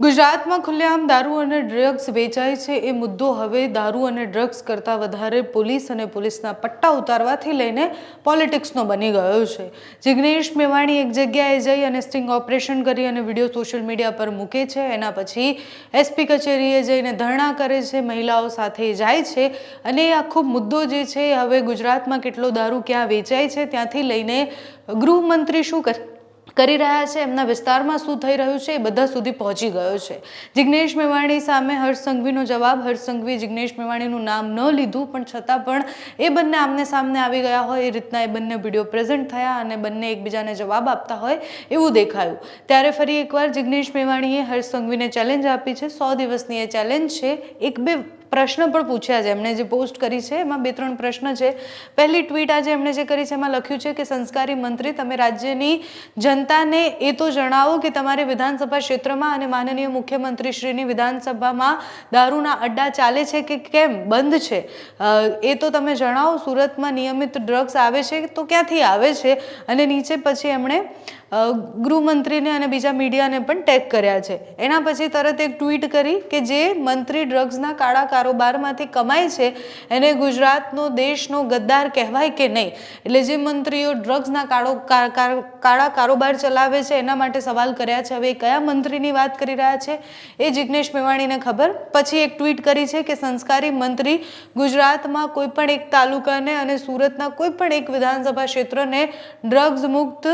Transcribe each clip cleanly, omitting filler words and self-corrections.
ગુજરાતમાં ખુલ્લેઆમ દારૂ અને ડ્રગ્સ વેચાય છે એ મુદ્દો હવે દારૂ અને ડ્રગ્સ કરતાં વધારે પોલીસ અને પોલીસના પટ્ટા ઉતારવાથી લઈને પોલિટિક્સનો બની ગયો છે। જિગ્નેશ મેવાણી એક જગ્યાએ જઈ અને સ્ટિંગ ઓપરેશન કરી અને વિડીયો સોશિયલ મીડિયા પર મૂકે છે। એના પછી એસપી કચેરીએ જઈને ધરણા કરે છે, મહિલાઓ સાથે જાય છે અને આખો મુદ્દો જે છે હવે ગુજરાતમાં કેટલો દારૂ ક્યાં વેચાય છે ત્યાંથી લઈને ગૃહમંત્રી શું કરી રહ્યા છે, એમના વિસ્તારમાં શું થઈ રહ્યું છે એ બધા સુધી પહોંચી ગયો છે। જિગ્નેશ મેવાણી સામે હર્ષ સંઘવીનો જવાબ। હર્ષ સંઘવી જિગ્નેશ મેવાણીનું નામ ન લીધું પણ છતાં પણ એ બંને આમને સામને આવી ગયા હોય એ રીતના એ બંને વિડીયો પ્રેઝન્ટ થયા અને બંને એકબીજાને જવાબ આપતા હોય એવું દેખાયું। ત્યારે ફરી એકવાર જિગ્નેશ મેવાણીએ હર્ષ સંઘવીને ચેલેન્જ આપી છે। 100 દિવસની એ ચેલેન્જ છે। એક બે પ્રશ્ન પણ પૂછ્યા છે એમણે, જે પોસ્ટ કરી છે એમાં 2-3 પ્રશ્ન છે। પહેલી ટ્વીટ આજે એમણે જે કરી છે એમાં લખ્યું છે કે સંસ્કારી મંત્રી, તમે રાજ્યની જનતાને એ તો જણાવો કે તમારે વિધાનસભા ક્ષેત્રમાં અને માનનીય મુખ્યમંત્રી શ્રીની વિધાનસભામાં દારૂના અડ્ડા ચાલે છે કે કેમ બંધ છે એ તો તમે જણાવો। સુરતમાં નિયમિત ડ્રગ્સ આવે છે તો ક્યાંથી આવે છે? અને નીચે પછી એમણે ગૃહમંત્રીને અને બીજા મીડિયાને પણ ટેગ કર્યા છે। એના પછી તરત એક ટ્વીટ કરી કે જે મંત્રી ડ્રગ્સના કાળા કારોબારમાંથી કમાય છે એને ગુજરાતનો દેશનો ગદ્દાર કહેવાય કે નહીં? એટલે જે મંત્રીઓ ડ્રગ્સના કાળા કારોબાર ચલાવે છે એના માટે સવાલ કર્યા છે। હવે કયા મંત્રીની વાત કરી રહ્યા છે એ જિગ્નેશ મેવાણીને ખબર। પછી એક ટ્વીટ કરી છે કે સંસ્કારી મંત્રી, ગુજરાતમાં કોઈ પણ એક તાલુકાને અને સુરતના કોઈ પણ એક વિધાનસભા ક્ષેત્રને ડ્રગ્સ મુક્ત,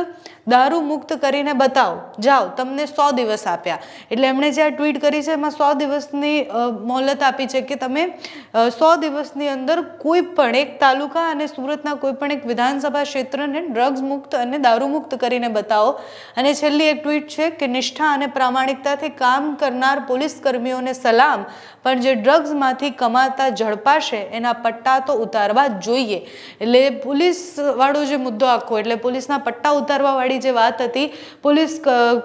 દારૂ મુક્ત કરીને બતાવો, જાઓ, તમને 100 દિવસ આપ્યા। એટલે એમણે જે આ ટ્વીટ કરી છે એમાં 100 દિવસની મોહલત આપી છે કે તમે 100 દિવસની અંદર કોઈ પણ એક તાલુકા અને સુરતના કોઈ પણ એક વિધાનસભા ક્ષેત્રને ડ્રગ્સ મુક્ત અને દારૂ મુક્ત કરીને બતાવો। અને છેલ્લી એક ટ્વીટ છે કે નિષ્ઠા અને પ્રામાણિકતાથી કામ કરનાર પોલીસ કર્મીઓને સલામ, પણ જે ડ્રગ્સમાંથી કમાતા ઝડપાશે એના પટ્ટા તો ઉતારવા જ જોઈએ। એટલે પોલીસ વાળો જે મુદ્દો આખો, એટલે પોલીસના પટ્ટા ઉતારવા વાળી જે વાત હતી, પોલીસ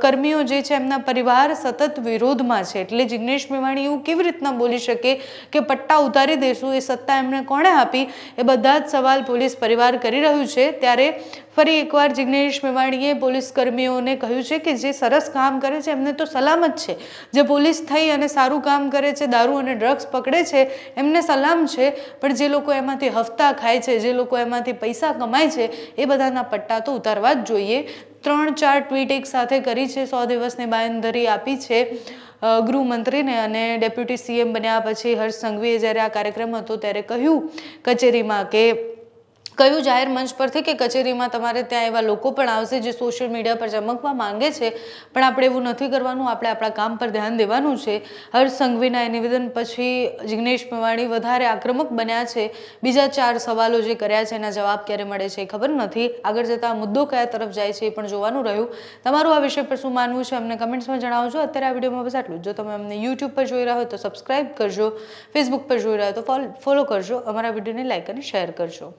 કર્મીઓ જે છે એમના પરિવાર સતત વિરોધમાં છે। એટલે જિગ્નેશ મેવાણી એવું કેવી રીતના બોલી શકે કે પટ્ટા ઉતારી દેશું, એ સત્તા એમને કોણે આપી? એ બધા જ સવાલ પોલીસ પરિવાર કરી રહ્યું છે। ત્યારે ફરી એકવાર જિગ્નેશ મેવાણીએ પોલીસ કર્મીઓને કહ્યું છે કે જે સરસ કામ કરે છે એમને તો સલામ જ છે, જે પોલીસ થઈ અને સારું કામ કરે છે, દારૂ અને ડ્રગ્સ પકડે છે એમને સલામ છે, પણ જે લોકો એમાંથી હફતા ખાય છે, જે લોકો એમાંથી પૈસા કમાય છે એ બધાના પટ્ટા તો ઉતારવા જ જોઈએ। 3-4 ટ્વીટ એક સાથે કરી છે, 100 દિવસની બાંયધરી આપી છે ગૃહમંત્રીને। અને ડેપ્યુટી સીએમ બન્યા પછી હર્ષ સંઘવીએ જ્યારે આ કાર્યક્રમ હતો ત્યારે કહ્યું કચેરીમાં કે કયું જાહેર મંચ પરથી કે કચેરીમાં તમારે ત્યાં એવા લોકો પણ આવશે જે સોશિયલ મીડિયા પર ચમકવા માંગે છે, પણ આપણે એવું નથી કરવાનું, આપણે આપણા કામ પર ધ્યાન દેવાનું છે। હર્ષ સંઘવીના એ નિવેદન પછી જિગ્નેશ મેવાણી વધારે આક્રમક બન્યા છે। બીજા 4 સવાલો જે કર્યા છે એના જવાબ ક્યારે મળે છે એ ખબર નથી। આગળ જતા આ મુદ્દો કયા તરફ જાય છે એ પણ જોવાનું રહ્યું। તમારું આ વિષય પર શું માનવું છે અમને કમેન્ટ્સમાં જણાવજો। અત્યારે આ વિડીયોમાં બસ આટલું જ। જો તમે અમને યુટ્યુબ પર જોઈ રહ્યા હોય તો સબસ્ક્રાઇબ કરજો, ફેસબુક પર જોઈ રહ્યા હોય તો ફોલો કરજો, અમારા વિડીયોને લાઇક અને શેર કરજો।